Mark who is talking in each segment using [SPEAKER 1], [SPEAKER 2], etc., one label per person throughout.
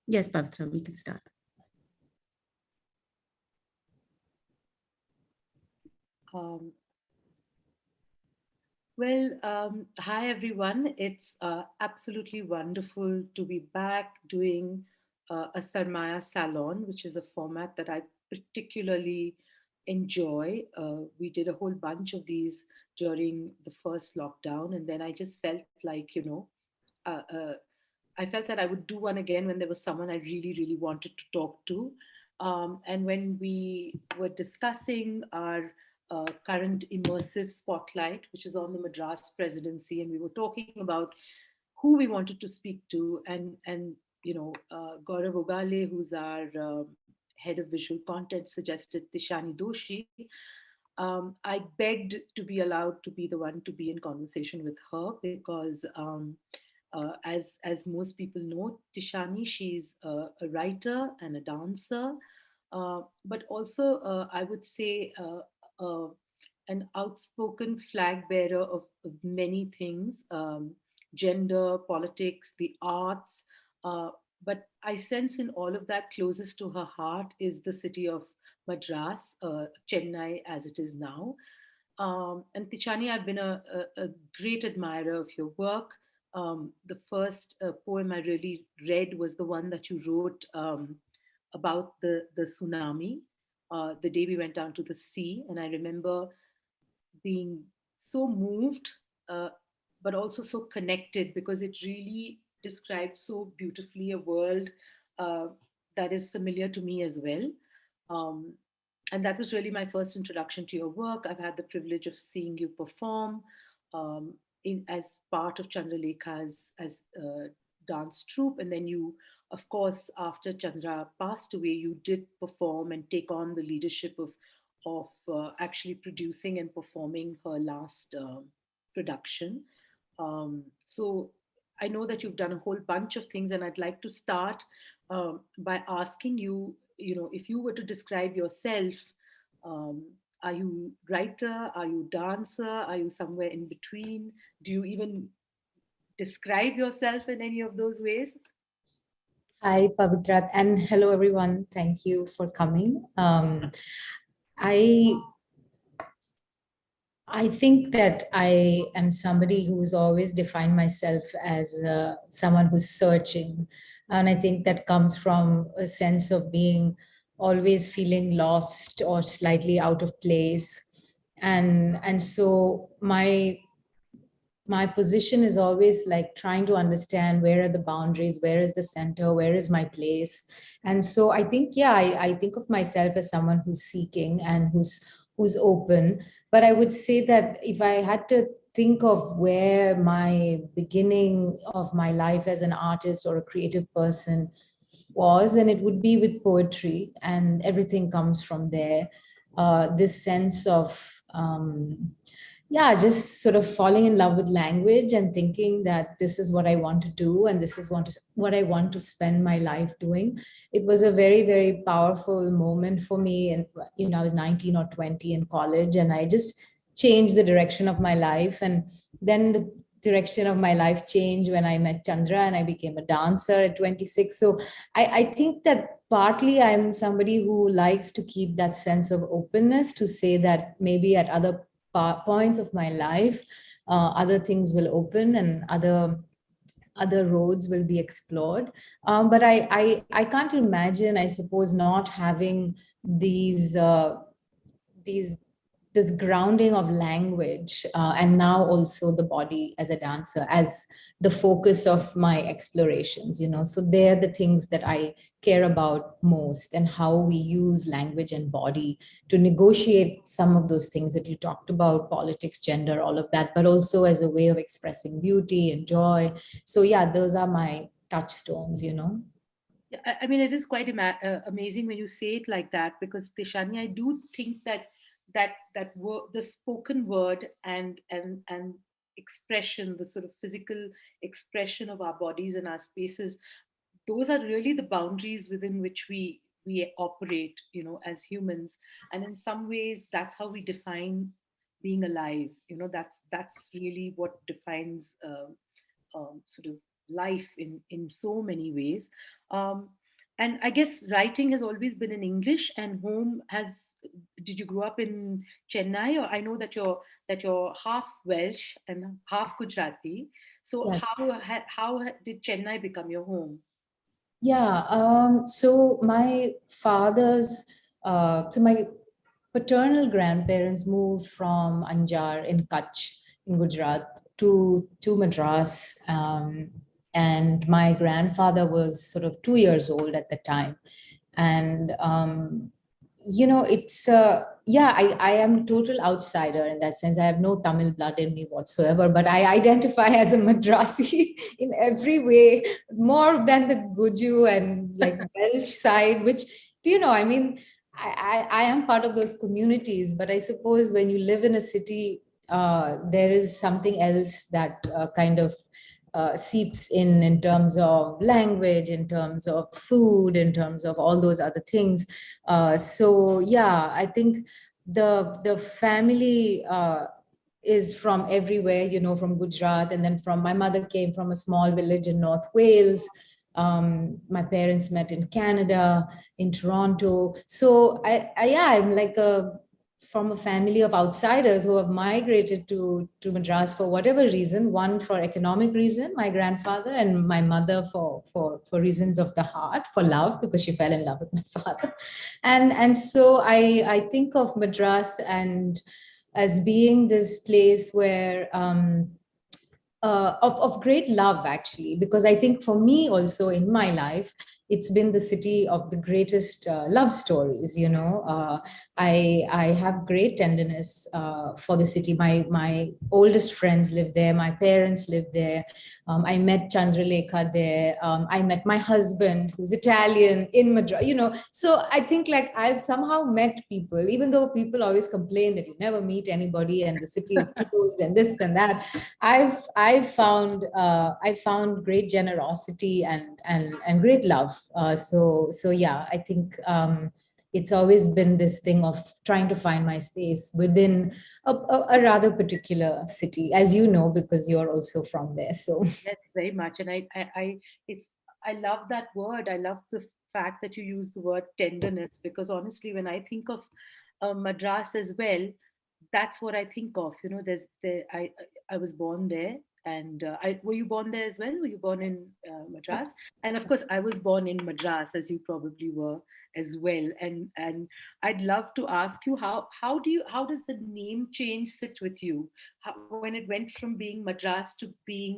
[SPEAKER 1] Yes, Pavitra, we can start.
[SPEAKER 2] Um, Hi everyone. It's absolutely wonderful to be back doing a Sarmaya Salon, which is a format that I particularly enjoy. We did a whole bunch of these during the first lockdown, and then I just felt like, uh, uh, I felt that I would do one again when there was someone I really, really wanted to talk to. And when we were discussing our current immersive spotlight, which is on the Madras presidency, and we were talking about who we wanted to speak to, and Gaurav Ogale, who's our head of visual content, suggested Tishani Doshi. I begged to be allowed to be the one to be in conversation with her because, as most people know, Tishani, she's a writer and a dancer, but also I would say an outspoken flag bearer of many things, gender, politics, the arts. Uh, but I sense in all of that, closest to her heart is the city of Madras, Chennai as it is now. And Tichani, I've been a great admirer of your work. The first poem I really read was the one that you wrote about the tsunami, the day we went down to the sea. And I remember being so moved, uh, but also so connected because it really described so beautifully a world uh, that is familiar to me as well. Um, and that was really my first introduction to your work. I've had the privilege of seeing you perform um, as part of Chandralekha's as dance troupe, and then you, of course, after Chandra passed away, you did perform and take on the leadership of actually producing and performing her last production. So I know that you've done a whole bunch of things, and I'd like to start by asking you, if you were to describe yourself, um, are you writer? Are you dancer? Are you somewhere in between? Do you even describe yourself in any of those ways?
[SPEAKER 3] Hi, Pavitra, and hello, everyone. Thank you for coming. I I think that I am somebody who's always defined myself as someone who's searching, and I think that comes from a sense of being always feeling lost or slightly out of place, and so my position is always like trying to understand where are the boundaries, where is the center, where is my place. And so I think, yeah, I think of myself as someone who's seeking and who's open. But I would say that if I had to think of where my beginning of my life as an artist or a creative person was, and it would be with poetry, and everything comes from there. This sense of yeah, just sort of falling in love with language and thinking that this is what I want to do and this is what I want to spend my life doing. It was a very, very powerful moment for me. And, I was 19 or 20 in college, and I just changed the direction of my life. And then the direction of my life changed when I met Chandra and I became a dancer at 26. So I think that partly I'm somebody who likes to keep that sense of openness to say that maybe at other points of my life, other things will open and other roads will be explored. But I can't imagine, I suppose, not having these these this grounding of language, and now also the body as a dancer as the focus of my explorations. So they're the things that I care about most, and how we use language and body to negotiate some of those things that you talked about, politics, gender, all of that, but also as a way of expressing beauty and joy. So yeah, those are my touchstones.
[SPEAKER 2] Yeah, I mean, it is quite amazing when you say it like that, because Tishani, I do think that the spoken word and expression, the sort of physical expression of our bodies and our spaces, those are really the boundaries within which we operate, as humans. And in some ways, that's how we define being alive. That's really what defines sort of life in so many ways. Um, and I guess writing has always been in English, and home has. Did you grow up in Chennai? Or I know that you're half Welsh and half Gujarati. So
[SPEAKER 3] Yeah.
[SPEAKER 2] did Chennai become your home?
[SPEAKER 3] Yeah. So my paternal grandparents moved from Anjar in Kutch in Gujarat to Madras. And my grandfather was sort of 2 years old at the time. And it's yeah, I am a total outsider in that sense. I have no Tamil blood in me whatsoever, but I identify as a Madrasi in every way, more than the Guju and like Welsh side, which, do you know, I mean, I am part of those communities, but I suppose when you live in a city, there is something else that kind of seeps in terms of language, in terms of food, in terms of all those other things. So yeah, I think the family is from everywhere, from Gujarat, and then from my mother came from a small village in North Wales. My parents met in Canada, in Toronto. So yeah, I'm like from a family of outsiders who have migrated to Madras for whatever reason. One for economic reason, my grandfather, and my mother for reasons of the heart, for love, because she fell in love with my father. And so I think of Madras and as being this place where of great love, actually, because I think for me also in my life, it's been the city of the greatest love stories. I have great tenderness for the city. My oldest friends live there, my parents live there. I met Chandralekha there. I met my husband, who's Italian, in Madras. So I think like I've somehow met people, even though people always complain that you never meet anybody and the city is closed and this and that. I found great generosity and great love. So yeah, I think it's always been this thing of trying to find my space within a rather particular city, as you know, because you're also from there. So
[SPEAKER 2] Yes, very much. And it's, I love that word. I love the fact that you use the word tenderness, because honestly, when I think of Madras as well, that's what I think of. I was born there, and were you born there as well? Were you born in Madras? And of course, I was born in Madras, as you probably were as well. And I'd love to ask you, how does the name change sit with you, when it went from being Madras to being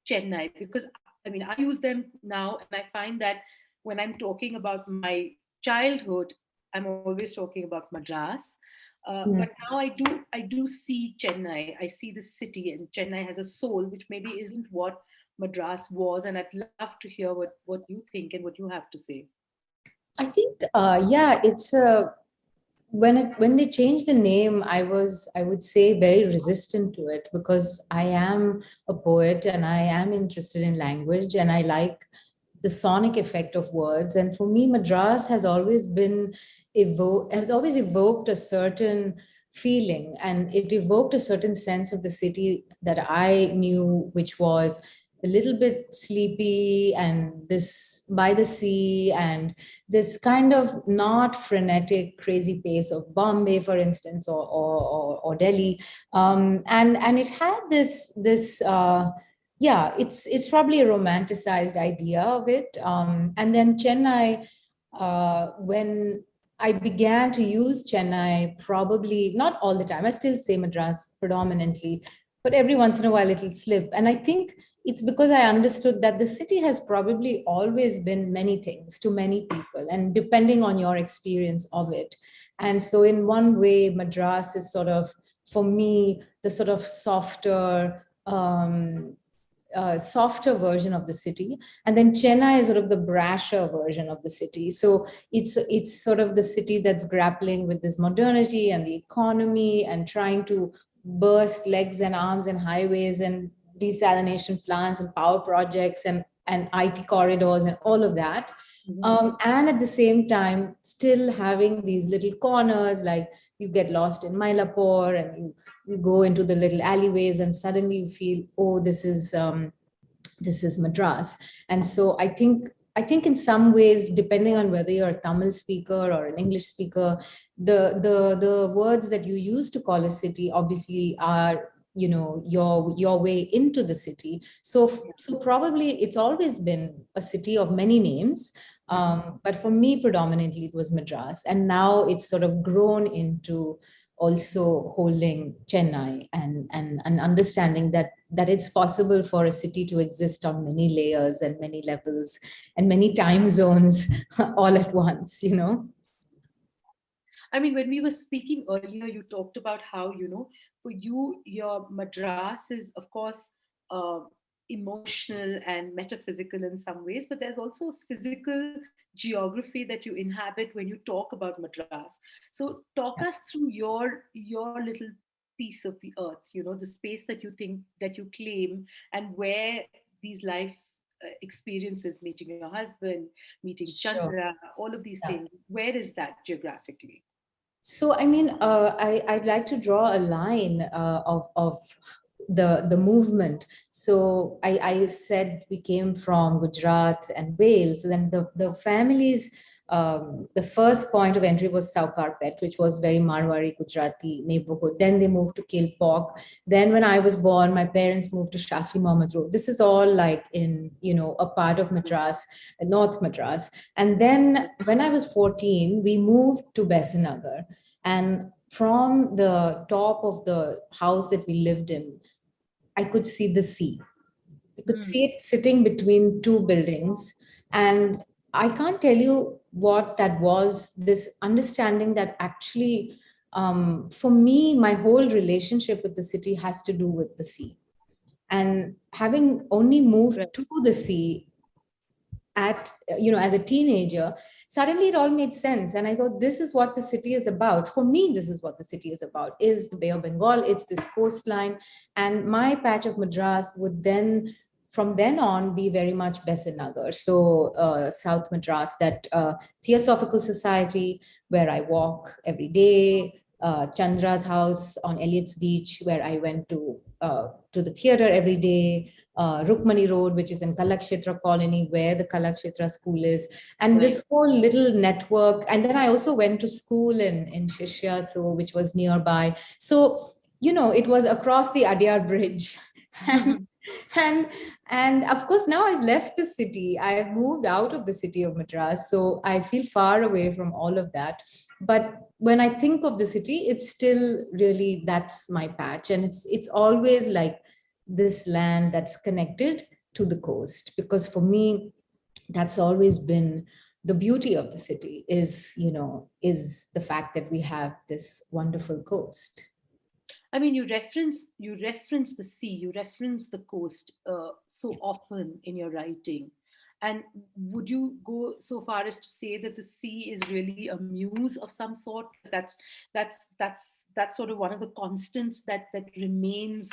[SPEAKER 2] Chennai? Because I mean, I use them now, and I find that when I'm talking about my childhood, I'm always talking about Madras. But now I do see Chennai. I see the city, and Chennai has a soul, which maybe isn't what Madras was. And I'd love to hear what you think and what you have to say.
[SPEAKER 3] I think, yeah, it's when they changed the name, I would say, very resistant to it, because I am a poet and I am interested in language and I like the sonic effect of words. And for me, Madras has always evoked a certain feeling, and it evoked a certain sense of the city that I knew, which was a little bit sleepy and this by the sea, and this kind of not frenetic, crazy pace of Bombay, for instance, or Delhi. And it had this. Yeah, it's probably a romanticized idea of it. And then Chennai, when I began to use Chennai, probably not all the time. I still say Madras predominantly, but every once in a while it'll slip. And I think it's because I understood that the city has probably always been many things to many people, and depending on your experience of it. And so, in one way, Madras is sort of, for me, the sort of softer version of the city, and then Chennai is sort of the brasher version of the city. So it's sort of the city that's grappling with this modernity and the economy and trying to burst legs and arms and highways and desalination plants and power projects and IT corridors and all of that.
[SPEAKER 2] Mhm.
[SPEAKER 3] And at the same time, still having these little corners, like you get lost in Mylapore and you go into the little alleyways and suddenly you feel, oh, this is this is Madras. And so I think in some ways, depending on whether you're a Tamil speaker or an English speaker, the words that you use to call a city obviously are, your way into the city. So probably it's always been a city of many names. But for me, predominantly it was Madras, and now it's sort of grown into also holding Chennai, and understanding that it's possible for a city to exist on many layers and many levels and many time zones all at once.
[SPEAKER 2] I mean, when we were speaking earlier, you talked about how, for you, your Madras is, of course, uh, emotional and metaphysical in some ways, but there's also a physical geography that you inhabit when you talk about Madras. So talk us through your little piece of the earth, the space that you think that you claim, and where these life experiences, meeting your husband, meeting
[SPEAKER 3] Sure.
[SPEAKER 2] Chandra, all of these
[SPEAKER 3] Yeah.
[SPEAKER 2] things, where is that geographically?
[SPEAKER 3] So, I mean, I'd like to draw a line of the movement. So I said we came from Gujarat and Wales. Then the families, the first point of entry was Saukarpet, which was very Marwari Gujarati neighborhood. Then they moved to Kilpok. Then when I was born, my parents moved to Shafi Mohammed Road. This is all like in, a part of Madras, North Madras. And then when I was 14, we moved to Besanagar. And from the top of the house that we lived in, I could see the sea. I could see
[SPEAKER 2] Mm.
[SPEAKER 3] it sitting between two buildings. And I can't tell you what that was, this understanding that actually, for me, my whole relationship with the city has to do with the sea. And having only moved
[SPEAKER 2] Right.
[SPEAKER 3] to the sea at as a teenager, suddenly it all made sense, and I thought, this is what the city is about. For me, this is what the city is about, is the Bay of Bengal. It's this coastline, and my patch of Madras would then, from then on, be very much Besant Nagar. So South Madras, that Theosophical Society where I walk every day, Chandra's house on Elliot's Beach where I went to the theater every day, Rukmani Road, which is in Kalakshetra Colony, where the Kalakshetra school is, and
[SPEAKER 2] Right.
[SPEAKER 3] this whole little network. And then I also went to school in Shishya, so which was nearby. So it was across the Adyar Bridge, and and and of course now I've left the city. I've moved out of the city of Madras, so I feel far away from all of that. But when I think of the city, it's still really, that's my patch, and it's always like this land that's connected to the coast, because for me that's always been the beauty of the city, is the fact that we have this wonderful coast.
[SPEAKER 2] I mean, you reference the sea, you reference the coast so often in your writing. And would you go so far as to say that the sea is really a muse of some sort? That's sort of one of the constants that remains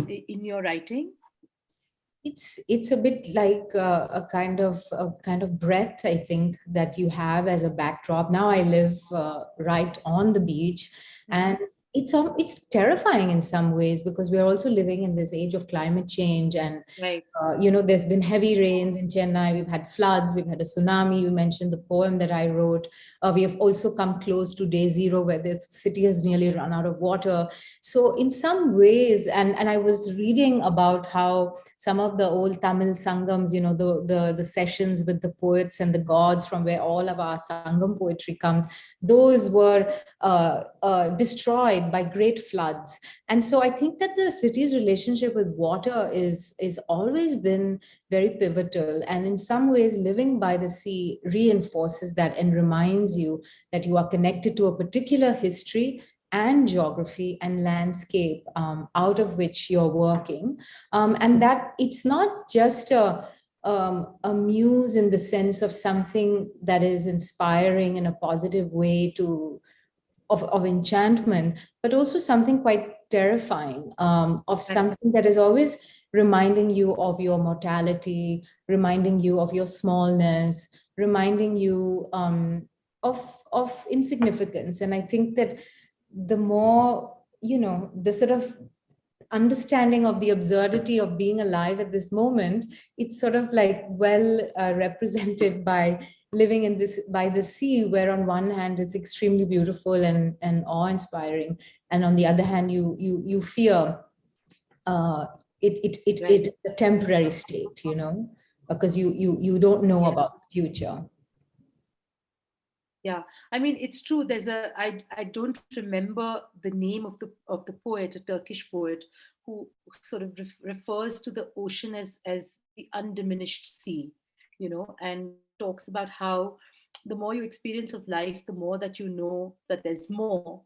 [SPEAKER 2] in your writing.
[SPEAKER 3] It's a bit like a kind of breath, I think, that you have as a backdrop. Now I live right on the beach, and
[SPEAKER 2] Mhm.
[SPEAKER 3] it's terrifying in some ways, because we're also living in this age of climate change. And
[SPEAKER 2] Right.
[SPEAKER 3] there's been heavy rains in Chennai. We've had floods. We've had a tsunami. You mentioned the poem that I wrote. We have also come close to day zero, where the city has nearly run out of water. So, in some ways, and I was reading about how some of the old Tamil sangams, the sessions with the poets and the gods, from where all of our sangam poetry comes, those were destroyed by great floods. And so I think that the city's relationship with water is always been very pivotal. And in some ways, living by the sea reinforces that and reminds you that you are connected to a particular history and geography and landscape, out of which you're working. And that it's not just a muse in the sense of something that is inspiring in a positive way of enchantment, but also something quite terrifying, of something that is always reminding you of your mortality, reminding you of your smallness, reminding you of insignificance. And I think that the more, the sort of understanding of the absurdity of being alive at this moment, it's sort of like well represented by living in this by the sea, where on one hand it's extremely beautiful and awe-inspiring, and on the other hand you fear uh,
[SPEAKER 2] Right.
[SPEAKER 3] it's a temporary state, you know, because you don't know
[SPEAKER 2] Yeah.
[SPEAKER 3] about the future.
[SPEAKER 2] Yeah, I mean it's true. I don't remember the name of the poet, a Turkish poet, who sort of refers to the ocean as the undiminished sea, you know, and talks about how the more you experience of life, the more that you know that there's more.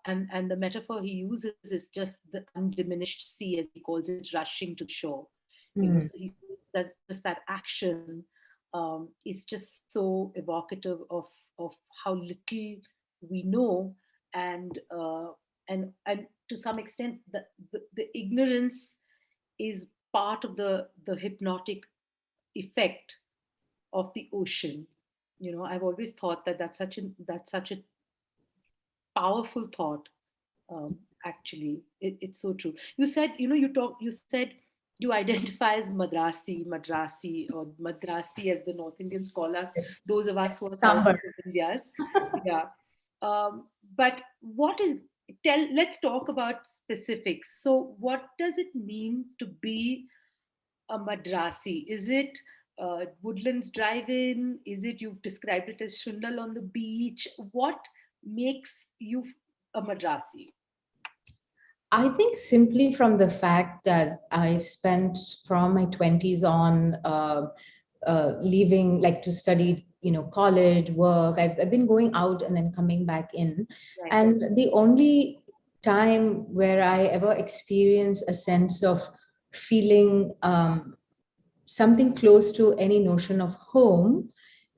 [SPEAKER 2] And the metaphor he uses is just the undiminished sea, as he calls it, rushing to the shore. You know,
[SPEAKER 3] Hmm.
[SPEAKER 2] so he says that just that action is just so evocative of how little we know, and and to some extent the ignorance is part of the hypnotic effect of the ocean. You know, I've always thought that that's such a powerful thought. Actually, it's so true. You said, you know, you said you identify as Madrasi, or Madrasi as the North Indians call us, those of us who are south
[SPEAKER 3] Sambar.
[SPEAKER 2] of India's. Yeah. But what is, let's talk about specifics. So what does it mean to be a Madrasi? Is it Woodlands Drive-In? Is it, you've described it as Shundal on the beach? What makes you a Madrasi?
[SPEAKER 3] I think simply from the fact that I've spent from my 20s on leaving, like to study, you know, college, work. I've been going out and then coming back in.
[SPEAKER 2] Right.
[SPEAKER 3] And the only time where I ever experience a sense of feeling something close to any notion of home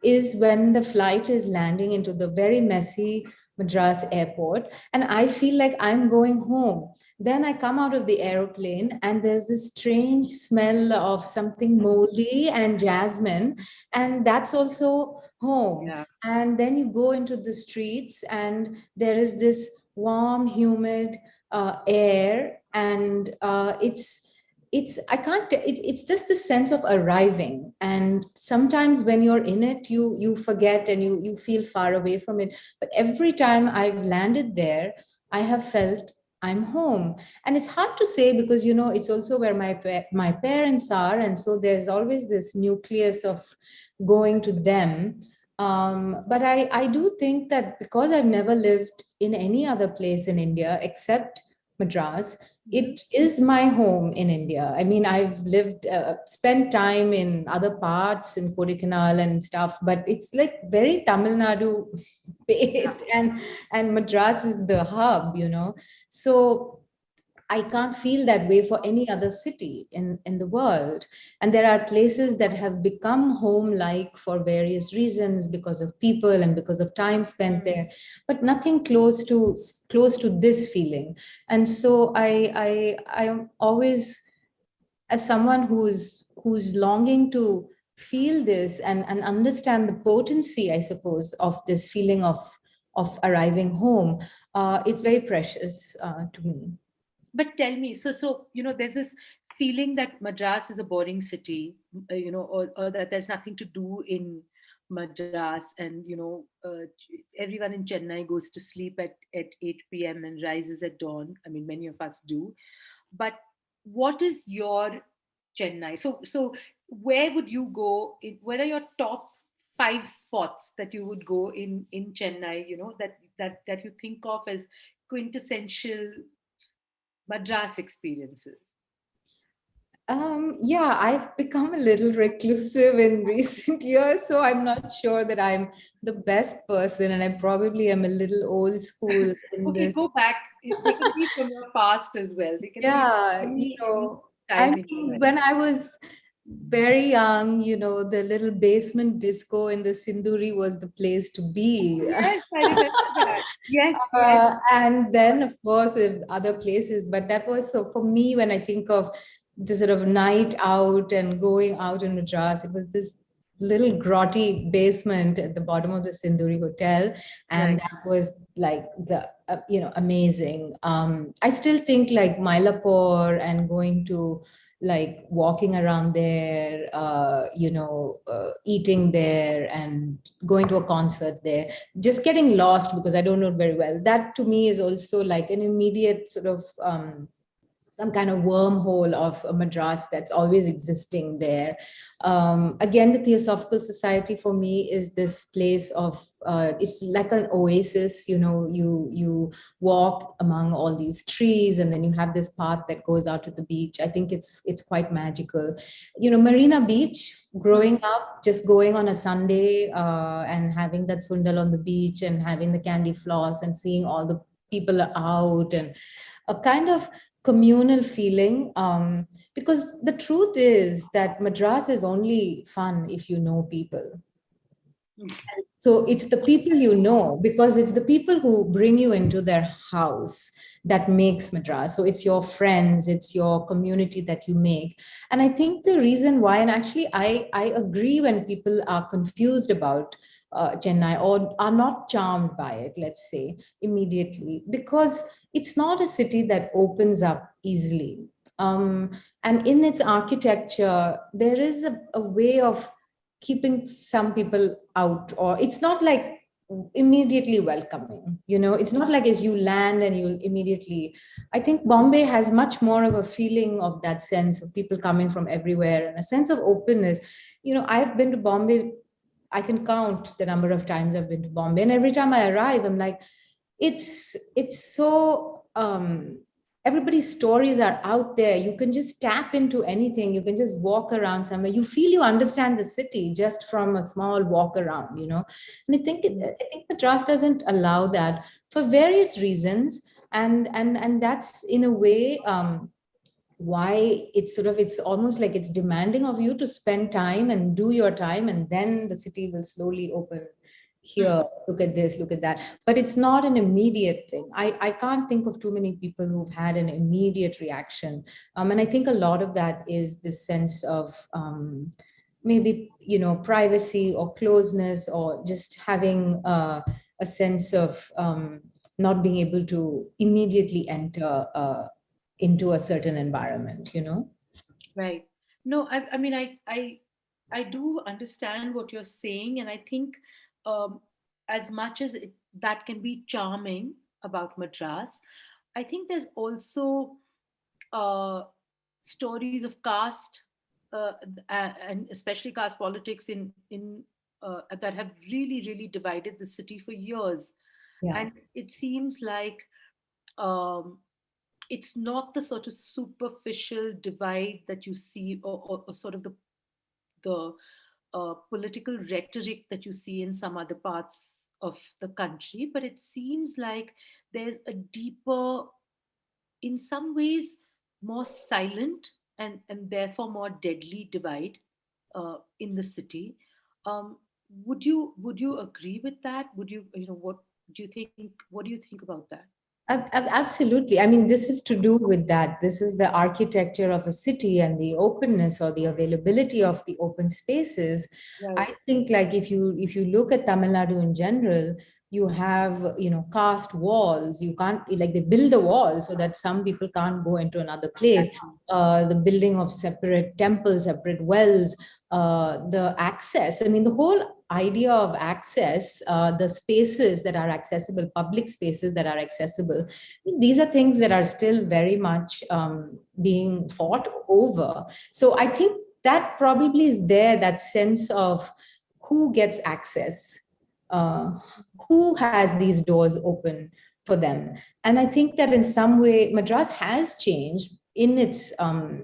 [SPEAKER 3] is when the flight is landing into the very messy Madras airport, and I feel like I'm going home. Then I come out of the aeroplane and there's this strange smell of something moldy and jasmine, and that's also home.
[SPEAKER 2] Yeah.
[SPEAKER 3] And then you go into the streets and there is this warm, humid air, and it's I can't it's just the sense of arriving, and sometimes when you're in it you forget and you feel far away from it, but every time I've landed there I have felt I'm home. And it's hard to say because, you know, it's also where my parents are, and so there's always this nucleus of going to them. But I do think that because I've never lived in any other place in India except Madras,
[SPEAKER 2] Mhm.
[SPEAKER 3] it is my home in India. I mean, I've lived, spent time in other parts in Kodaikanal and stuff, but it's like very Tamil Nadu
[SPEAKER 2] Yeah.
[SPEAKER 3] based, and Madras is the hub, you know. So I can't feel that way for any other city in the world. And there are places that have become home like for various reasons, because of people and because of time spent
[SPEAKER 2] Mm.
[SPEAKER 3] there, but nothing close to this feeling. And so I am always, as someone who's longing to feel this and understand the potency, I suppose, of this feeling of arriving home, it's very precious to me.
[SPEAKER 2] But tell me, so you know, there's this feeling that Madras is a boring city, you know, or that there's nothing to do in Madras, and you know, everyone in Chennai goes to sleep at 8 p.m. and rises at dawn. I mean, many of us do. But what is your Chennai? So where would you go? Where are your top five spots that you would go in Chennai? You know, that you think of as quintessential Madras experiences.
[SPEAKER 3] Yeah, I've become a little reclusive in recent years, so I'm not sure that I'm the best person, and I probably am a little old school in
[SPEAKER 2] Okay,
[SPEAKER 3] this.
[SPEAKER 2] go back. They can be from your past as well. They can be
[SPEAKER 3] Yeah, you
[SPEAKER 2] any
[SPEAKER 3] know, I
[SPEAKER 2] time in your
[SPEAKER 3] mean,
[SPEAKER 2] life.
[SPEAKER 3] when I was very young, you know, the little basement disco in the Sinduri was the place to be.
[SPEAKER 2] Yes, I remember that. Yes, yes.
[SPEAKER 3] And then, of course, in other places. But that was so for me when I think of the sort of night out and going out in Madras, it was this little grotty basement at the bottom of the Sinduri Hotel, and
[SPEAKER 2] Right.
[SPEAKER 3] that was like the amazing. I still think like Mylapore and going to like walking around there, eating there and going to a concert there, just getting lost because I don't know it very well. That to me is also like an immediate sort of some kind of wormhole of a Madras that's always existing there. Again, the Theosophical Society for me is this place of it's like an oasis. You walk among all these trees, and then you have this path that goes out to the beach. I think it's quite magical. Marina Beach. Growing up, just going on a Sunday and having that sundal on the beach and having the candy floss and seeing all the people out and a kind of communal feeling, because the truth is that Madras is only fun if you know people. So it's the people you know, because it's the people who bring you into their house that makes Madras. So it's your friends, it's your community that you make. And I think the reason why, and actually I agree when people are confused about Chennai or are not charmed by it, let's say, immediately, because it's not a city that opens up easily. And in its architecture, there is a way of keeping some people out, or it's not like immediately welcoming. It's not like as you land and you immediately. I think Bombay has much more of a feeling of that sense of people coming from everywhere and a sense of openness. I've been to Bombay. I can count the number of times I've been to Bombay, and every time I arrive I'm like, it's so everybody's stories are out there. You can just tap into anything. You can just walk around somewhere. You feel you understand the city just from a small walk around, And I think Madras doesn't allow that for various reasons. And that's in a way why it's almost like it's demanding of you to spend time and do your time, and then the city will slowly open. Here, look at this, look at that. But it's not an immediate thing. I can't think of too many people who've had an immediate reaction. And I think a lot of that is this sense of maybe, privacy or closeness, or just having a sense of not being able to immediately enter into a certain environment.
[SPEAKER 2] Right. No, I mean, I do understand what you're saying, and I think as much as that can be charming about Madras, I think there's also uh, stories of caste, and especially caste politics in that have really divided the city for years,
[SPEAKER 3] Yeah.
[SPEAKER 2] and it seems like um, it's not the sort of superficial divide that you see, or sort of the political rhetoric that you see in some other parts of the country, but it seems like there's a deeper, in some ways, more silent and therefore more deadly divide in the city. Um, would you agree with that? Would you, what do you think? What do you think about that?
[SPEAKER 3] Absolutely. I mean, this is to do with that. This is the architecture of a city and the openness or the availability of the open spaces.
[SPEAKER 2] Right.
[SPEAKER 3] I think, like if you look at Tamil Nadu in general, you have caste walls. You can't, like, they build a wall so that some people can't go into another place.
[SPEAKER 2] Exactly.
[SPEAKER 3] The building of separate temples, separate wells, the access. I mean, the whole idea of access, the spaces that are accessible, public spaces that are accessible, these are things that are still very much being fought over. So I think that probably is there, that sense of who gets access, uh, who has these doors open for them. And I think that in some way, Madras has changed in its uh,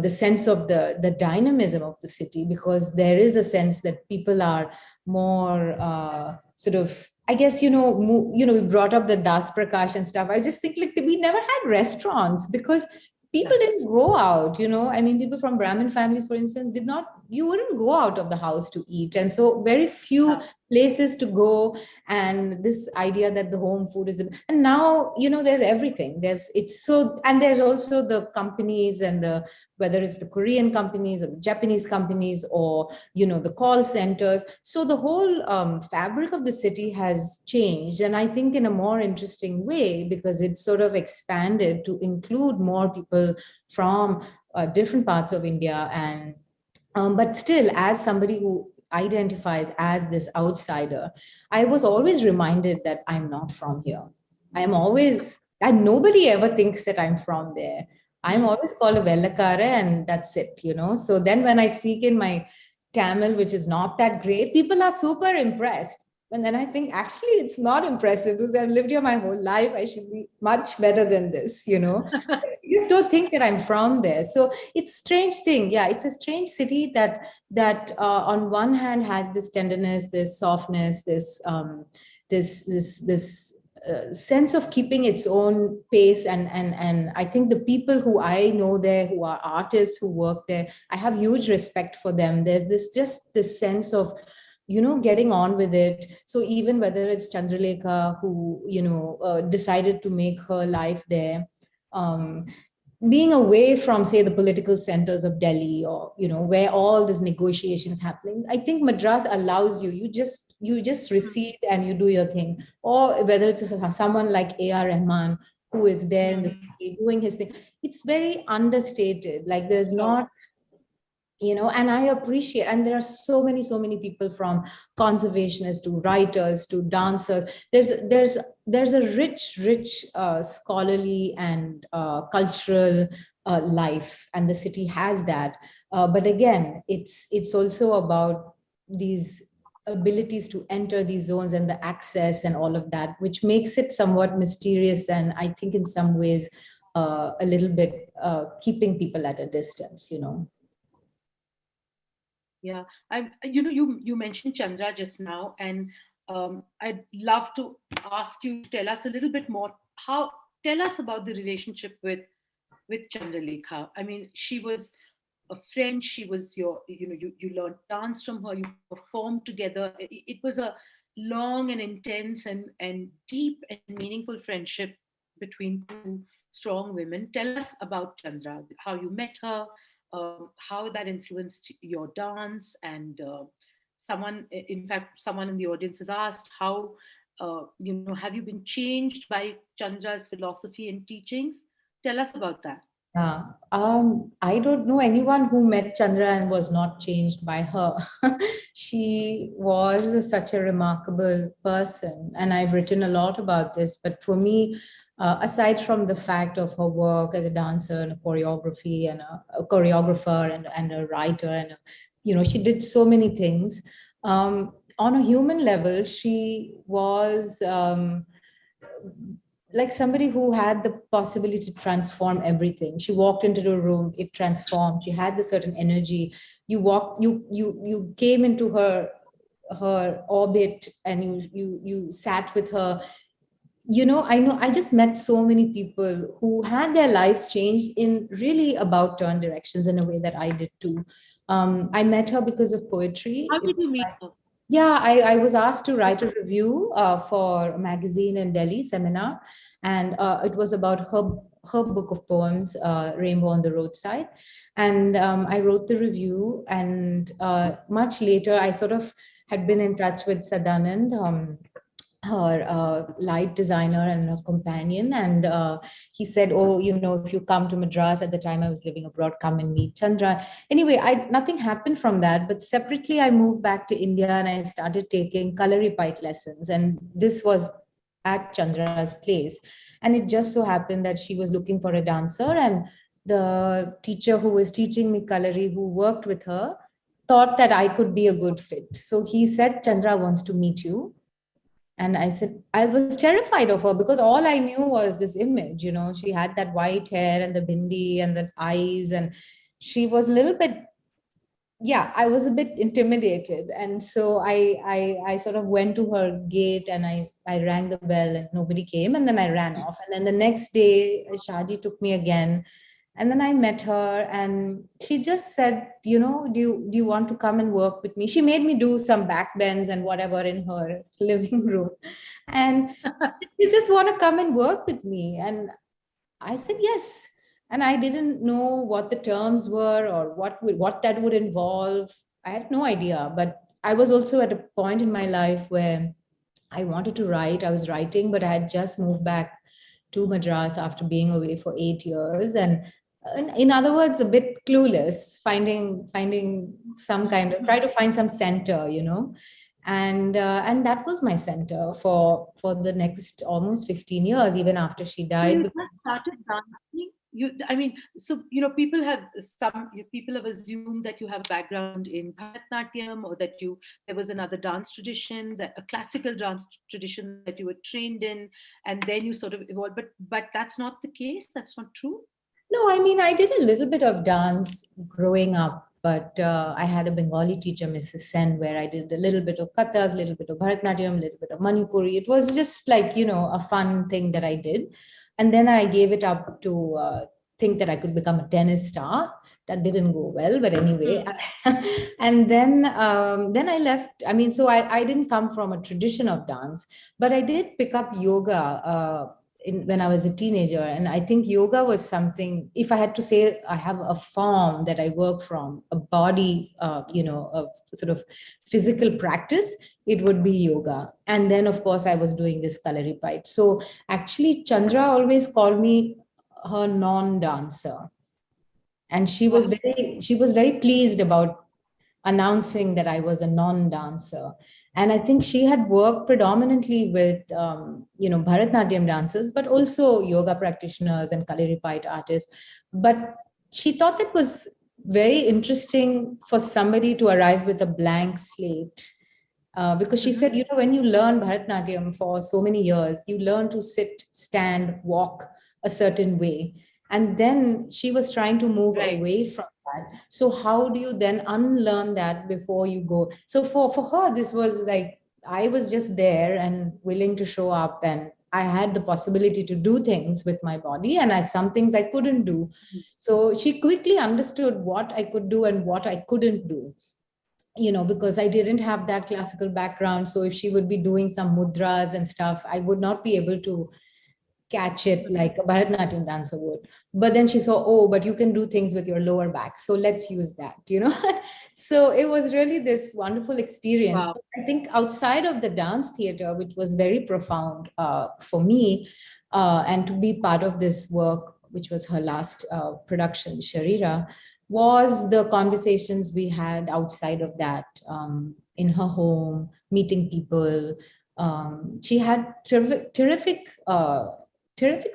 [SPEAKER 3] the sense of the dynamism of the city, because there is a sense that people are more sort of, I guess, we brought up the Das Prakash and stuff. I just think, like, we never had restaurants because people
[SPEAKER 2] Right.
[SPEAKER 3] didn't go out. I mean, people from Brahmin families, for instance, did not you wouldn't go out of the house to eat. And so very few places to go. And this idea that the home food is, and now, there's everything. It's so, and there's also the companies and whether it's the Korean companies or the Japanese companies or, the call centers. So the whole fabric of the city has changed. And I think in a more interesting way, because it's sort of expanded to include more people from different parts of India. And but still, as somebody who identifies as this outsider, I was always reminded that I'm not from here. I'm always, and nobody ever thinks that I'm from there. I'm always called a Vellakara, and that's it. So then when I speak in my Tamil, which is not that great, people are super impressed. And then I think actually it's not impressive because I've lived here my whole life. I should be much better than this. You just don't think that I'm from there. So it's a strange thing. Yeah, it's a strange city that on one hand has this tenderness, this softness, this sense of keeping its own pace. And I think the people who I know there, who are artists who work there, I have huge respect for them. There's this sense of getting on with it. So even whether it's Chandralekha, who decided to make her life there, um, being away from, say, the political centers of Delhi, or where all this negotiation is happening, I think Madras allows you just recede and you do your thing. Or whether it's someone like A.R. Rahman, who is there in the city doing his thing, it's very understated. Like there's not, and I appreciate, and there are so many people, from conservationists to writers to dancers. There's a rich scholarly and cultural life, and the city has that. But again, it's also about these abilities to enter these zones and the access and all of that, which makes it somewhat mysterious, and I think in some ways a little bit keeping people at a distance.
[SPEAKER 2] Yeah, you mentioned Chandra just now, and I'd love to ask you to tell us a little bit more. Tell us about the relationship with Chandralekha. I mean, she was a friend. She was you learned dance from her. You performed together. It was a long and intense and deep and meaningful friendship between two strong women. Tell us about Chandra, how you met her, how that influenced your dance, and in fact, someone in the audience has asked how, have you been changed by Chandra's philosophy and teachings? Tell us about that.
[SPEAKER 3] Yeah. I don't know anyone who met Chandra and was not changed by her. She was such a remarkable person, and I've written a lot about this. But for me, aside from the fact of her work as a dancer and a choreography and a choreographer and a writer, and she did so many things. On a human level, she was. Like somebody who had the possibility to transform everything. She walked into the room, it transformed. She had this certain energy. You came into her orbit, and you sat with her. I know I just met so many people who had their lives changed in really about turn directions in a way that I did too. I met her because of poetry.
[SPEAKER 2] How did you meet her?
[SPEAKER 3] Yeah, I was asked to write a review for a magazine in Delhi seminar, and it was about her book of poems, Rainbow on the Roadside. And I wrote the review, and much later, I sort of had been in touch with Sadanand, her light designer and a companion. And he said, oh, if you come to Madras, at the time I was living abroad, come and meet Chandra. Anyway, nothing happened from that. But separately, I moved back to India and I started taking Kalaripayat lessons. And this was at Chandra's place. And it just so happened that she was looking for a dancer. And the teacher who was teaching me Kalari, who worked with her, thought that I could be a good fit. So he said, Chandra wants to meet you. And I said, I was terrified of her because all I knew was this image, she had that white hair and the bindi and the eyes. And she was a little bit, yeah, I was a bit intimidated. And so I sort of went to her gate and I rang the bell and nobody came. And then I ran off. And then the next day, Shadi took me again. And then I met her, and she just said, do you want to come and work with me? She made me do some back bends and whatever in her living room. And she said, you just want to come and work with me? And I said yes. And I didn't know what the terms were or what that would involve. I had no idea. But I was also at a point in my life where I wanted to write. I was writing, but I had just moved back to Madras after being away for 8 years. And in other words, a bit clueless, finding some kind of, try to find some center, and that was my center for the next almost 15 years, even after she
[SPEAKER 2] So you
[SPEAKER 3] died.
[SPEAKER 2] just started dancing. I mean, so people have assumed that you have a background in Bharatanatyam, or that there was another dance tradition, that a classical dance tradition that you were trained in, and then you sort of evolved. But that's not the case. That's not true.
[SPEAKER 3] No, I mean, I did a little bit of dance growing up, but I had a Bengali teacher, Mrs. Sen, where I did a little bit of Kathak, a little bit of Bharatanatyam, a little bit of Manipuri. It was just like, a fun thing that I did. And then I gave it up to think that I could become a tennis star. That didn't go well, but anyway. And then I left. I mean, so I didn't come from a tradition of dance, but I did pick up yoga. When I was a teenager. And I think yoga was something, if I had to say, I have a form that I work from, a body, of sort of physical practice, it would be yoga. And then, of course, I was doing this Kalaripite. So actually, Chandra always called me her non-dancer. And
[SPEAKER 2] Wow.
[SPEAKER 3] she was very pleased about announcing that I was a non-dancer. And I think she had worked predominantly with, Bharatanatyam dancers, but also yoga practitioners and Kalaripayat artists. But she thought it was very interesting for somebody to arrive with a blank slate. Because she said, when you learn Bharatanatyam for so many years, you learn to sit, stand, walk a certain way. And then she was trying to move
[SPEAKER 2] Right.
[SPEAKER 3] away from that. So how do you then unlearn that before you go? So for her, this was like, I was just there and willing to show up, and I had the possibility to do things with my body, and I had some things I couldn't do. So she quickly understood what I could do and what I couldn't do, because I didn't have that classical background. So if she would be doing some mudras and stuff, I would not be able to catch it like a Bharatanatyam dancer would. But then she saw, oh, but you can do things with your lower back. So let's use that. So it was really this wonderful experience.
[SPEAKER 2] Wow.
[SPEAKER 3] But I think outside of the dance theater, which was very profound for me, and to be part of this work, which was her last production, Sharira, was the conversations we had outside of that, in her home, meeting people. She had terrific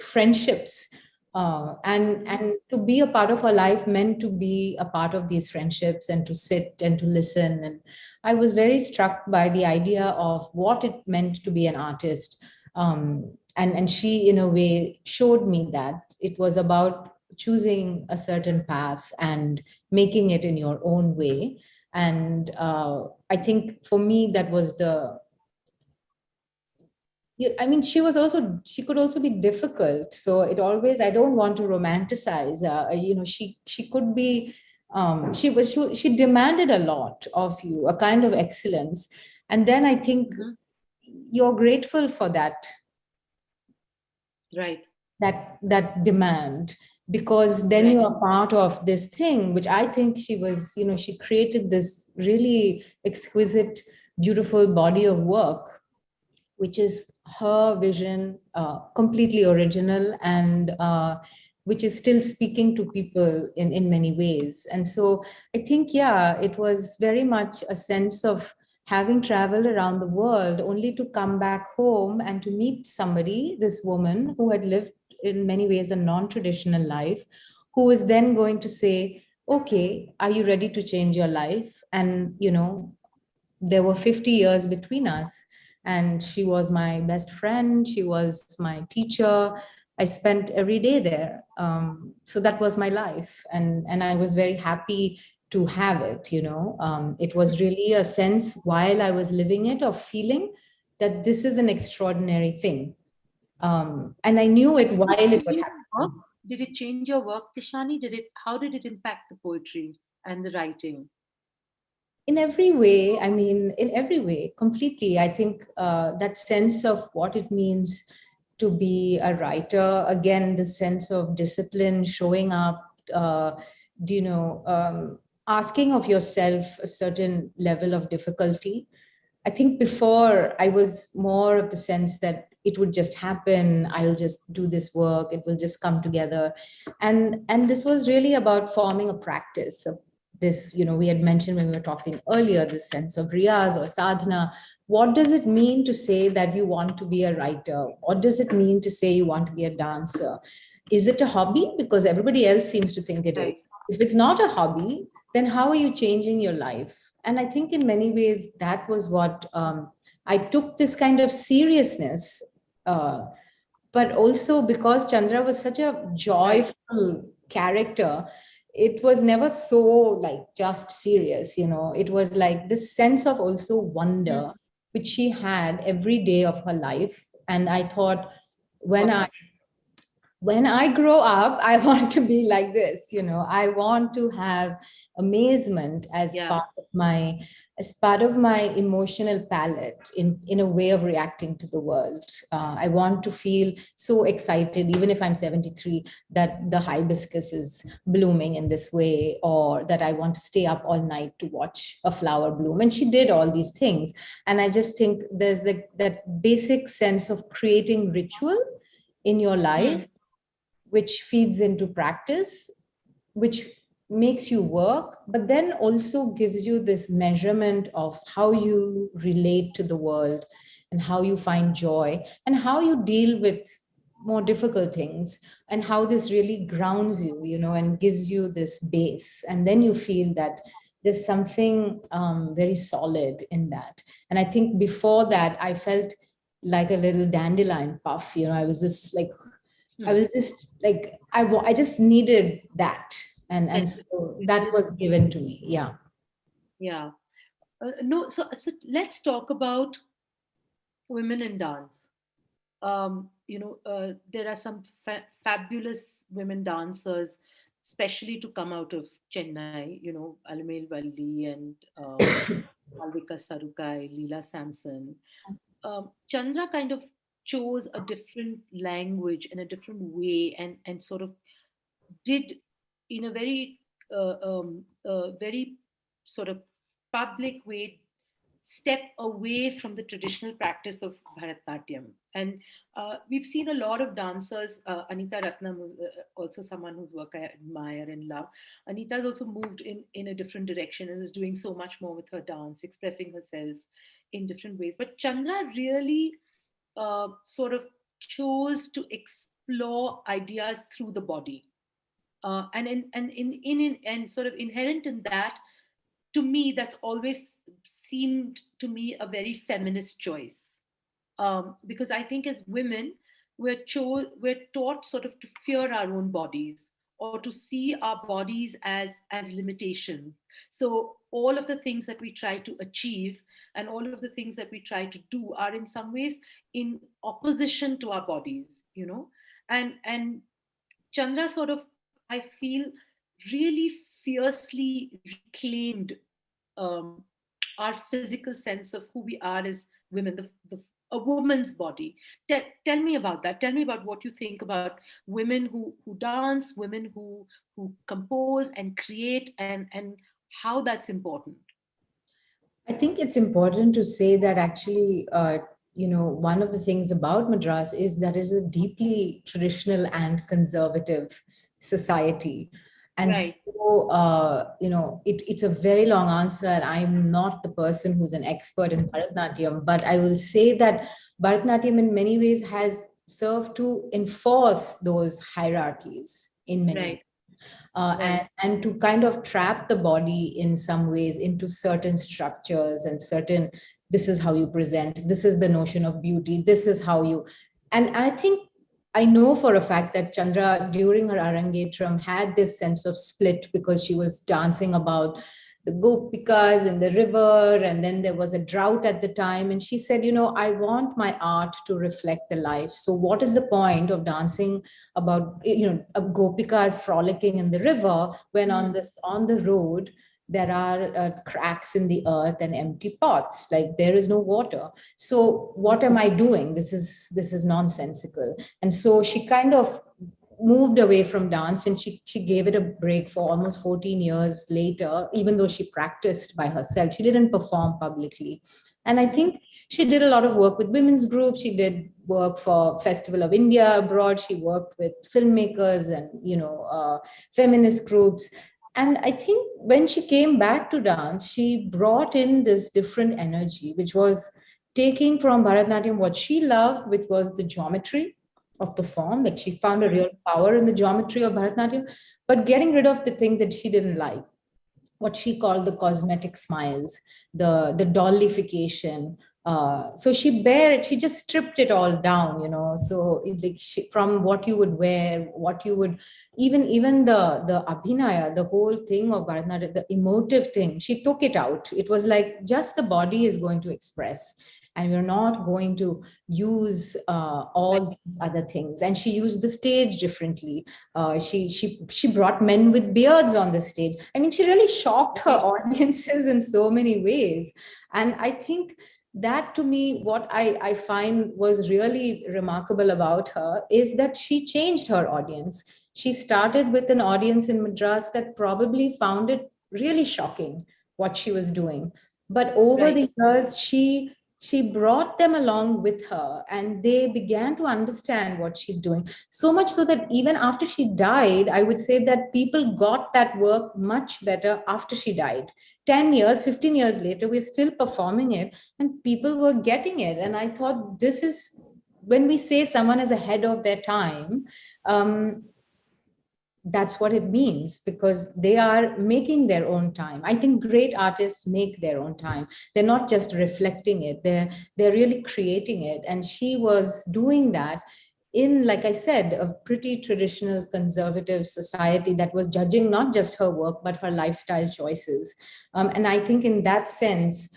[SPEAKER 3] friendships, and to be a part of her life meant to be a part of these friendships and to sit and to listen. And I was very struck by the idea of what it meant to be an artist. And she, in a way, showed me that it was about choosing a certain path and making it in your own way. And I think for me, that was the, yeah, I mean, she could also be difficult. So it always, I don't want to romanticize. She could be, she demanded a lot of you, a kind of excellence. And then I think you're grateful for that,
[SPEAKER 2] Right.
[SPEAKER 3] that demand, because then
[SPEAKER 2] Right.
[SPEAKER 3] you are part of this thing, which I think she was, she created this really exquisite, beautiful body of work, which is her vision, completely original, and which is still speaking to people in many ways. And so I think, yeah, it was very much a sense of having traveled around the world only to come back home and to meet somebody, this woman who had lived in many ways a non-traditional life, who is then going to say, okay, are you ready to change your life? And there were 50 years between us, and she was my best friend, she was my teacher. I spent every day there. So that was my life, and I was very happy to have it. It was really a sense while I was living it of feeling that this is an extraordinary thing. And I knew it while it was
[SPEAKER 2] Doing her work,
[SPEAKER 3] happening.
[SPEAKER 2] Did it change your work, Tishani? How did it impact the poetry and the writing?
[SPEAKER 3] In every way, I mean, in every way, completely. I think that sense of what it means to be a writer, again, the sense of discipline, showing up, do you know, asking of yourself a certain level of difficulty. I think before I was more of the sense that it would just happen. I'll just do this work. It will just come together. And this was really about forming a practice. This, we had mentioned when we were talking earlier, this sense of riyaz or sadhana. What does it mean to say that you want to be a writer? What does it mean to say you want to be a dancer? Is it a hobby? Because everybody else seems to think it is.
[SPEAKER 2] Right.
[SPEAKER 3] If it's not a hobby, then how are you changing your life? And I think in many ways that was what I took this kind of seriousness, uh, but also because Chandra was such a
[SPEAKER 2] Right.
[SPEAKER 3] joyful character, it was never so like just serious. It was like this sense of also
[SPEAKER 2] Mhm.
[SPEAKER 3] wonder which she had every day of her life. And I thought, when
[SPEAKER 2] Wow.
[SPEAKER 3] i when I grow up, I want to be like this. I want to have amazement
[SPEAKER 2] Yeah.
[SPEAKER 3] as part of my emotional palette in a way of reacting to the world. I want to feel so excited, even if I'm 73, that the hibiscus is blooming in this way, or that I want to stay up all night to watch a flower bloom. And she did all these things. And I just think there's that basic sense of creating ritual in your
[SPEAKER 2] Hmm.
[SPEAKER 3] life, which feeds into practice, which makes you work, but then also gives you this measurement of how you relate to the world and how you find joy and how you deal with more difficult things, and how this really grounds you, and gives you this base. And then you feel that there's something very solid in that. And I think before that, I felt like a little dandelion puff. I was just like, I
[SPEAKER 2] Hmm.
[SPEAKER 3] was just like, I just needed that. And
[SPEAKER 2] That
[SPEAKER 3] so
[SPEAKER 2] you
[SPEAKER 3] that
[SPEAKER 2] needed.
[SPEAKER 3] was given to me. Yeah.
[SPEAKER 2] Yeah. No. So let's talk about women in dance. There are some fabulous women dancers, especially to come out of Chennai. Alamel Valli and Alvika Sarukai, Leela Sampson. Chandra kind of chose a different language in a different way, and sort of did in a very sort of public way step away from the traditional practice of Bharatnatyam. And we've seen a lot of dancers. Anita Ratnam was also someone whose work I admire and love. Anita's also moved in a different direction and is doing so much more with her dance, expressing herself in different ways. But Chandra really sort of chose to explore ideas through the body. And sort of inherent in that, to me, that's always seemed to me a very feminist choice. Because I think as women, we're taught sort of to fear our own bodies, or to see our bodies as limitation. So all of the things that we try to achieve and all of the things that we try to do are in some ways in opposition to our bodies, and Chandra sort of, I feel, really fiercely reclaimed um, our physical sense of who we are as women, a woman's body. Tell me about that. Tell me about what you think about women who dance, women who compose and create, and how that's important.
[SPEAKER 3] I think it's important to say that actually, one of the things about Madras is that it's a deeply traditional and conservative society. And
[SPEAKER 2] Right.
[SPEAKER 3] so, it's a very long answer. I'm not the person who's an expert in Bharatnatyam, but I will say that Bharatnatyam in many ways has served to enforce those hierarchies in many ways,
[SPEAKER 2] Right. Right.
[SPEAKER 3] and to kind of trap the body in some ways into certain structures and certain, this is how you present, this is the notion of beauty, this is how you. And I think I know for a fact that Chandra during her arangetram had this sense of split, because she was dancing about the gopikas in the river, and then there was a drought at the time. And she said, I want my art to reflect the life. So what is the point of dancing about, gopikas frolicking in the river when on the road there are cracks in the earth and empty pots, like there is no water. So what am I doing? This is nonsensical. And so she kind of moved away from dance, and she gave it a break for almost 14 years later. Even though she practiced by herself, she didn't perform publicly. And I think she did a lot of work with women's groups. She did work for Festival of India abroad. She worked with filmmakers and feminist groups. And I think when she came back to dance, she brought in this different energy, which was taking from Bharatanatyam what she loved, which was the geometry of the form, that she found a real power in the geometry of Bharatanatyam, but getting rid of the thing that she didn't like, what she called the cosmetic smiles, the dollification. So she just stripped it all down, So from what you would wear, what you would, even the abhinaya, the whole thing of Bharatanatyam, the emotive thing, she took it out. It was like just the body is going to express, and we're not going to use all these other things. And she used the stage differently. She brought men with beards on the stage. I mean, she really shocked her audiences in so many ways. And I think that, to me, what I find was really remarkable about her is that she changed her audience. She started with an audience in Madras that probably found it really shocking what she was doing. But over the years, she brought them along with her, and they began to understand what she's doing. So much so that even after she died, I would say that people got that work much better after she died. 10 years, 15 years later, we're still performing it, and people were getting it. And I thought, this is when we say someone is ahead of their time. That's what it means, because they are making their own time. I think great artists make their own time. They're not just reflecting it, they're really creating it. And she was doing that in, like I said, a pretty traditional conservative society that was judging not just her work but her lifestyle choices. And I think in that sense,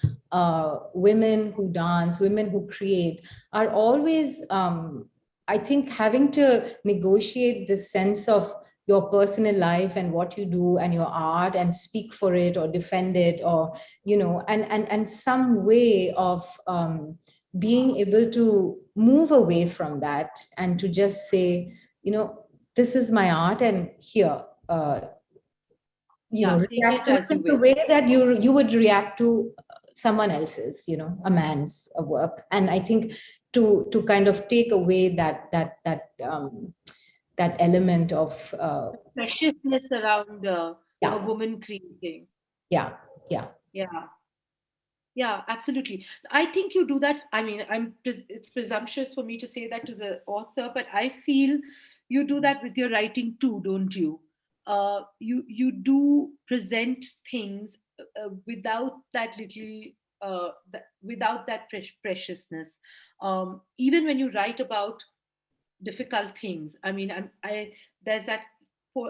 [SPEAKER 3] women who dance, women who create, are always, I think, having to negotiate this sense of your personal life and what you do and your art, and speak for it or defend it, or and some way of being able to move away from that, and to just say, this is my art, and here,
[SPEAKER 2] take it
[SPEAKER 3] react to
[SPEAKER 2] as
[SPEAKER 3] it
[SPEAKER 2] you
[SPEAKER 3] in the
[SPEAKER 2] will.
[SPEAKER 3] way that you would react to someone else's, a man's work. And I think to kind of take away that element of
[SPEAKER 2] Preciousness around a
[SPEAKER 3] yeah,
[SPEAKER 2] woman creating.
[SPEAKER 3] yeah, yeah,
[SPEAKER 2] Yeah. Yeah, absolutely. I think you do that. I mean, it's presumptuous for me to say that to the author, but I feel you do that with your writing too, don't you? You do present things without that little without that preciousness. Even when you write about difficult things. I mean, I there's that.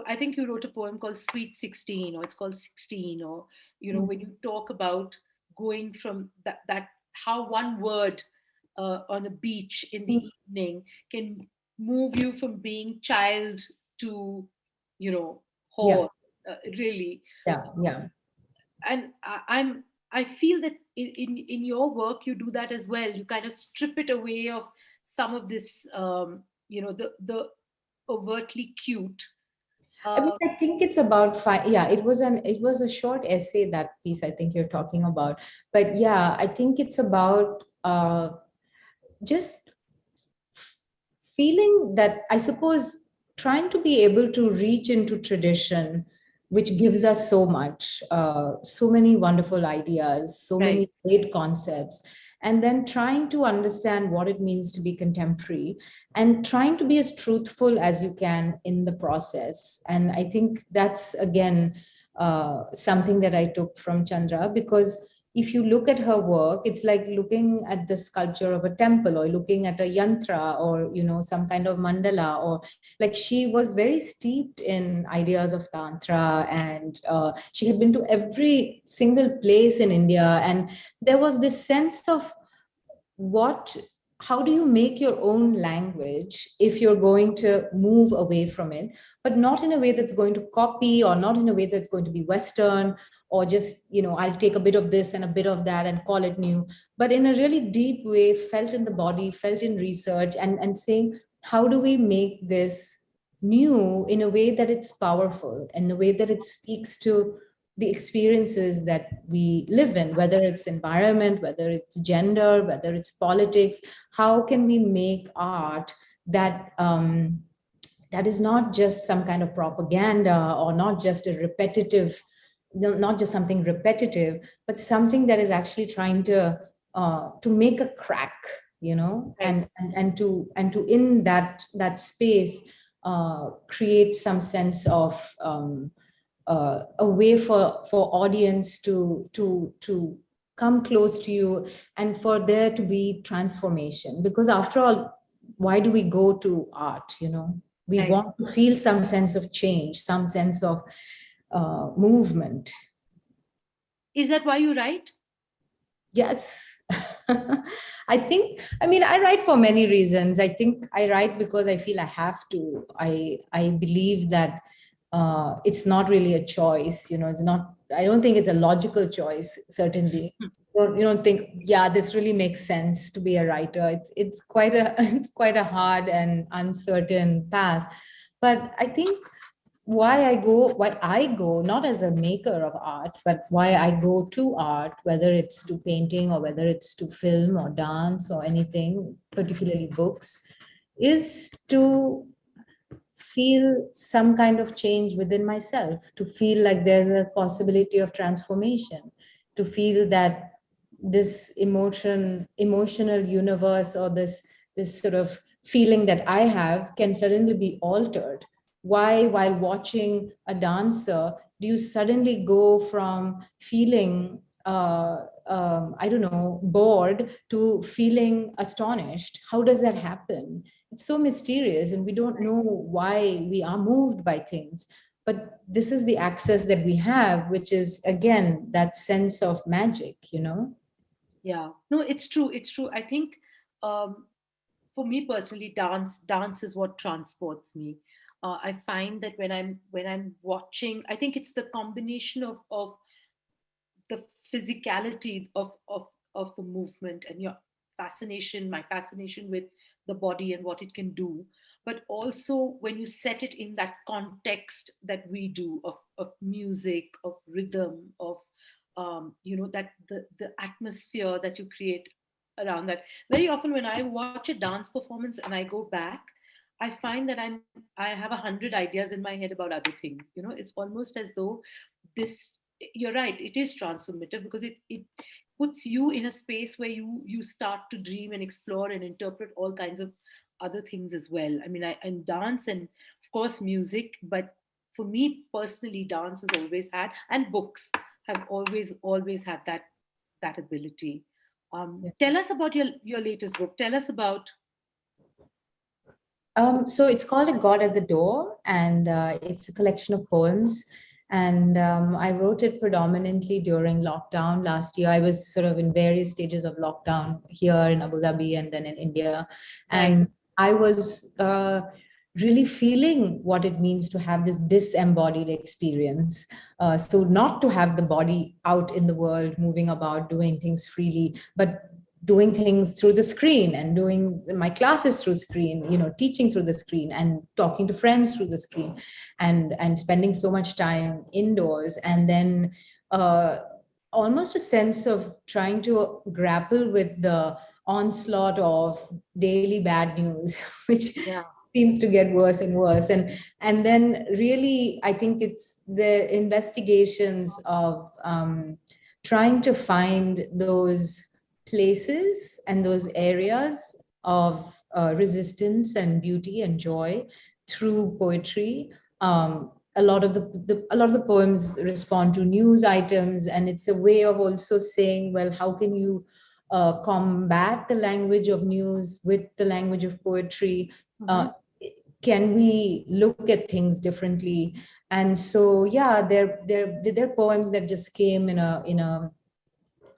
[SPEAKER 2] I think you wrote a poem called Sweet 16, or it's called 16, or when you talk about going from that how one word on a beach in the evening can move you from being child to
[SPEAKER 3] yeah,
[SPEAKER 2] whore, really.
[SPEAKER 3] yeah, yeah.
[SPEAKER 2] And I feel that in your work you do that as well. You kind of strip it away of some of this, the overtly cute.
[SPEAKER 3] I mean,
[SPEAKER 2] uh,
[SPEAKER 3] I think it's about five. Yeah, it was a short essay, that piece I think you're talking about. But yeah, I think it's about just feeling that, I suppose, trying to be able to reach into tradition, which gives us so much, so many wonderful ideas, so
[SPEAKER 2] right.
[SPEAKER 3] many great concepts, and then trying to understand what it means to be contemporary, and trying to be as truthful as you can in the process. And I think that's, again, something that I took from Chandra, because if you look at her work, it's like looking at the sculpture of a temple, or looking at a yantra, or some kind of mandala, or like, she was very steeped in ideas of tantra, and she had been to every single place in India, and there was this sense of what how do you make your own language if you're going to move away from it, but not in a way that's going to copy, or not in a way that's going to be Western, or just I'll take a bit of this and a bit of that and call it new, but in a really deep way, felt in the body, felt in research, and saying, how do we make this new in a way that it's powerful, in a way that it speaks to the experiences that we live in, whether it's environment, whether it's gender, whether it's politics. How can we make art that that is not just some kind of propaganda, or not just a repetitive, not just something repetitive, but something that is actually trying to make a crack,
[SPEAKER 2] Right.
[SPEAKER 3] and to in that space create some sense of a way for audience to come close to you, and for there to be transformation, because after all, why do we go to art? We
[SPEAKER 2] Right.
[SPEAKER 3] want to feel some sense of change, some sense of movement.
[SPEAKER 2] Is that why you write?
[SPEAKER 3] Yes. I write for many reasons. I think I write because I feel I have to. I believe that it's not really a choice. It's not, I don't think it's a logical choice, certainly. You don't think, yeah, this really makes sense to be a writer. It's quite a it's quite a hard and uncertain path. But I think why I go, not as a maker of art, but why I go to art, whether it's to painting or whether it's to film or dance or anything, particularly books, is to feel some kind of change within myself, to feel like there's a possibility of transformation, to feel that this emotional universe, or this sort of feeling that I have, can suddenly be altered. Why, while watching a dancer, do you suddenly go from feeling I don't know, bored, to feeling astonished? How does that happen? It's so mysterious, and we don't know why we are moved by things, but this is the access that we have, which is again that sense of magic.
[SPEAKER 2] Yeah. No, it's true. It's true. I think um, for me personally, dance is what transports me. I find that when I'm watching, I think it's the combination of the physicality of the movement, and your fascination, my fascination with the body and what it can do, but also when you set it in that context that we do of music, of rhythm, of that the atmosphere that you create around that. Very often when I watch a dance performance and I go back, I find that I have 100 ideas in my head about other things. It's almost as though this, you're right, it is transformative, because it puts you in a space where you start to dream and explore and interpret all kinds of other things as well. I mean, and dance, and of course music, but for me personally, dance has always had, and books have always had that ability. Tell us about your latest book. Tell us about.
[SPEAKER 3] So it's called A God at the Door, and it's a collection of poems. And I wrote it predominantly during lockdown last year. I was sort of in various stages of lockdown here in Abu Dhabi and then in India.
[SPEAKER 2] Right.
[SPEAKER 3] And I was really feeling what it means to have this disembodied experience. So, not to have the body out in the world, moving about, doing things freely, but doing things through the screen, and doing my classes through screen, teaching through the screen, and talking to friends through the screen, and spending so much time indoors, and then uh, almost a sense of trying to grapple with the onslaught of daily bad news, which
[SPEAKER 2] Yeah.
[SPEAKER 3] seems to get worse and worse. And then really, I think it's the investigations of trying to find those places and those areas of resistance and beauty and joy through poetry, a lot of the poems respond to news items, and it's a way of also saying, well, how can you combat the language of news with the language of poetry?
[SPEAKER 2] Mm-hmm.
[SPEAKER 3] Uh, can we look at things differently? And so, yeah, they're poems that just came in a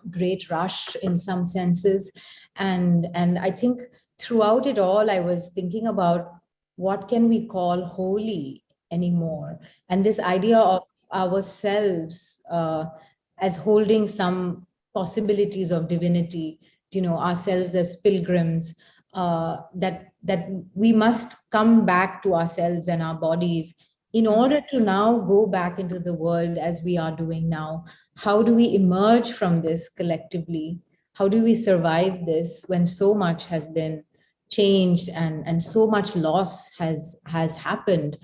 [SPEAKER 3] great rush in some senses. And I think throughout it all, I was thinking about what can we call holy anymore, and this idea of ourselves as holding some possibilities of divinity, ourselves as pilgrims, that we must come back to ourselves and our bodies in
[SPEAKER 2] Mm-hmm.
[SPEAKER 3] order to now go back into the world as we are doing now. How do we emerge from this collectively? How do we survive this when so much has been changed, and so much loss has happened?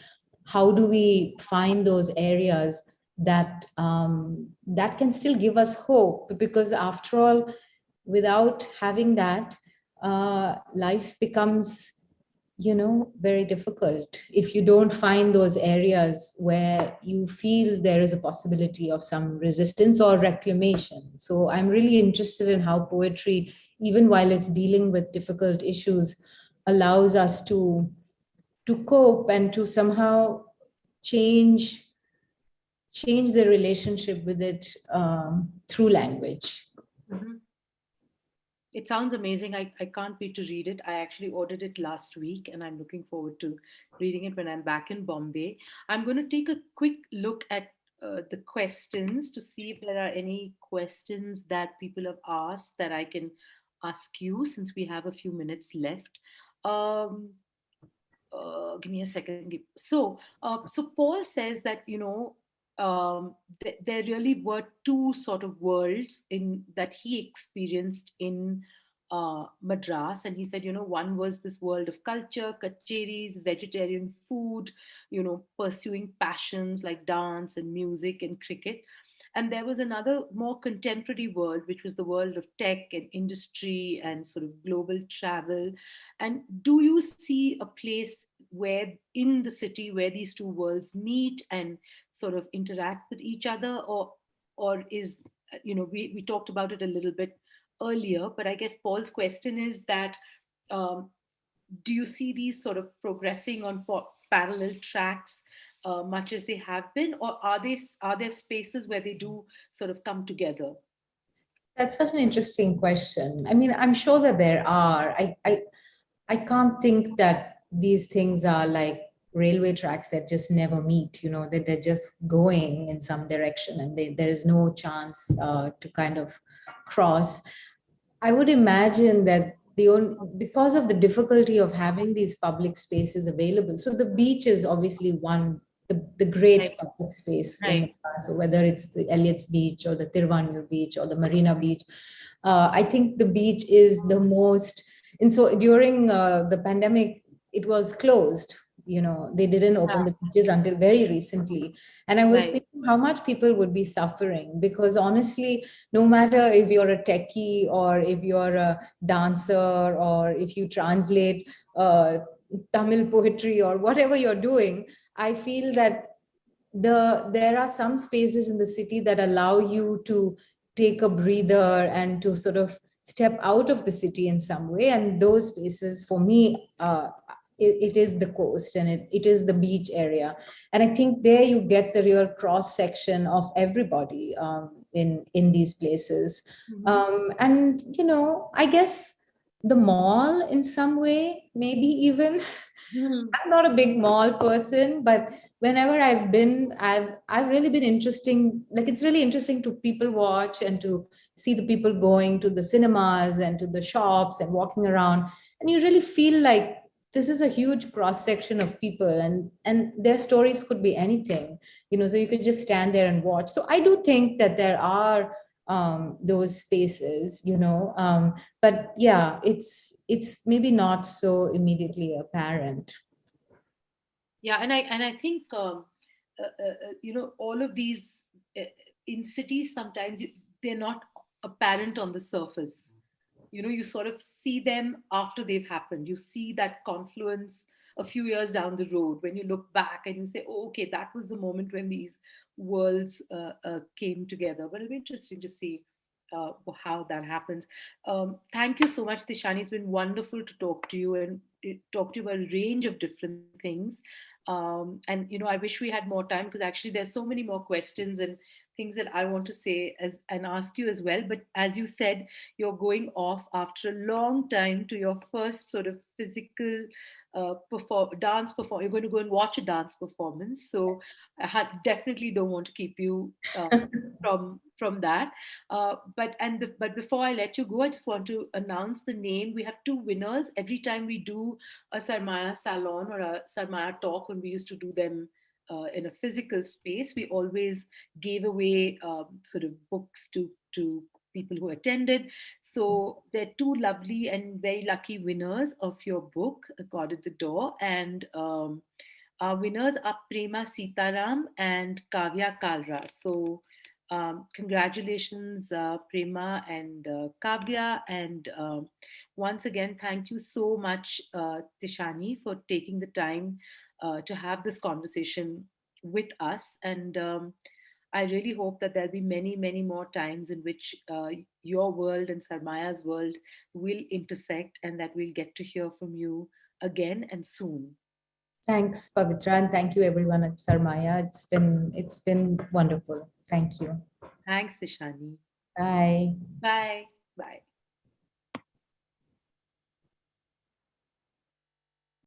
[SPEAKER 3] How do we find those areas that can still give us hope? Because after all, without having that, life becomes, very difficult if you don't find those areas where you feel there is a possibility of some resistance or reclamation. So I'm really interested in how poetry, even while it's dealing with difficult issues, allows us to cope and to somehow change change the relationship with it through language.
[SPEAKER 2] Mm-hmm. It sounds amazing. I can't wait to read it. I actually ordered it last week and I'm looking forward to reading it when I'm back in Bombay. I'm going to take a quick look at the questions to see if there are any questions that people have asked that I can ask you since we have a few minutes left. Um, Give me a second. So Paul says that there really were two sort of worlds in that he experienced in Madras, and he said, one was this world of culture, kacheris, vegetarian food, pursuing passions like dance and music and cricket. And there was another more contemporary world, which was the world of tech and industry and sort of global travel. And do you see a place where in the city where these two worlds meet and sort of interact with each other, or is we talked about it a little bit earlier, but I guess Paul's question is that um, do you see these sort of progressing on parallel tracks much as they have been, or are there spaces where they do sort of come together?
[SPEAKER 3] That's such an interesting question. I mean, I'm sure that there are. I can't think that these things are like railway tracks that just never meet, that they're just going in some direction, and there is no chance to kind of cross. I would imagine that because of the difficulty of having these public spaces available. So the beach is obviously one, the great
[SPEAKER 2] Right,
[SPEAKER 3] public space in
[SPEAKER 2] right,
[SPEAKER 3] Madras. So whether it's the Elliott's Beach or the Tiruvallur Beach or the Marina Beach, I think the beach is the most. And so during the pandemic, it was closed. They didn't open the beaches until very recently. And I was
[SPEAKER 2] right,
[SPEAKER 3] thinking how much people would be suffering, because honestly, no matter if you're a techie or if you're a dancer or if you translate Tamil poetry or whatever you're doing, I feel that there are some spaces in the city that allow you to take a breather and to sort of step out of the city in some way. And those spaces for me, it is the coast, and it is the beach area. And I think there you get the real cross section of everybody in these places.
[SPEAKER 2] mm-hmm.
[SPEAKER 3] And I guess the mall in some way, maybe even. I'm not a big mall person, but whenever I've been, I've really been interesting. Like, it's really interesting to people watch and to see the people going to the cinemas and to the shops and walking around, and you really feel like this is a huge cross section of people, and their stories could be anything, so you could just stand there and watch. So I do think that there are those spaces, but yeah, it's maybe not so immediately apparent.
[SPEAKER 2] Yeah, and I think all of these uh, in cities sometimes they're not apparent on the surface. You sort of see them after they've happened. You see that confluence a few years down the road when you look back and you say, oh, okay, that was the moment when these worlds came together. But it'll be interesting to see how that happens. Thank you so much, Tishani. It's been wonderful to talk to you and talk to you about a range of different things. And I wish we had more time, because actually there's so many more questions and things that I want to say and ask you as well. But as you said, you're going off after a long time to your first sort of physical dance perform. You're going to go and watch a dance performance. So definitely don't want to keep you from that. But before I let you go, I just want to announce the name. We have two winners every time we do a Sarmaya Salon or a Sarmaya talk. When we used to do them in a physical space, we always gave away sort of books to people who attended. So there are two lovely and very lucky winners of your book, God at the Door, and our winners are Prema Sitaram and Kavya Kalra. So congratulations, Prema and Kavya. And once again, thank you so much, Tishani, for taking the time to have this conversation with us. And I really hope that there'll be many, many more times in which your world and Sarmaya's world will intersect, and that we'll get to hear from you again and soon.
[SPEAKER 3] Thanks, Pavitra, and thank you everyone at Sarmaya. It's been wonderful. Thank you.
[SPEAKER 2] Thanks, Tishani.
[SPEAKER 3] Bye.
[SPEAKER 2] Bye. Bye.